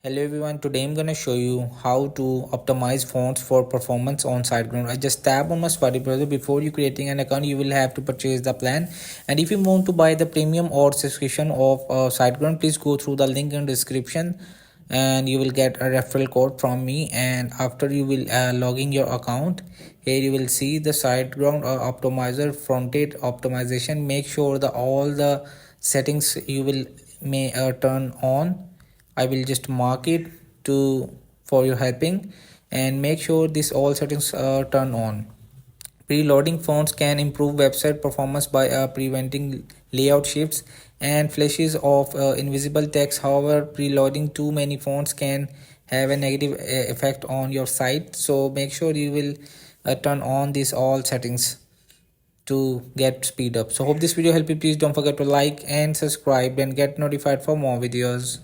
Hello everyone, today I'm gonna show you how to optimize fonts for performance on SiteGround. I just tap on my Safari browser. Before you creating an account, you will have to purchase the plan. And if you want to buy the premium or subscription of SiteGround, please go through the link in description and you will get a referral code from me. And after you will logging your account, here you will see the SiteGround optimizer fronted optimization. Make sure that all the settings you will may turn on. I will just mark it to for your helping and make sure this all settings are turned on. Preloading fonts can improve website performance by preventing layout shifts and flashes of invisible text. However, preloading too many fonts can have a negative effect on your site. So make sure you will turn on these all settings to get speed up. So hope this video helped you. Please don't forget to like and subscribe and get notified for more videos.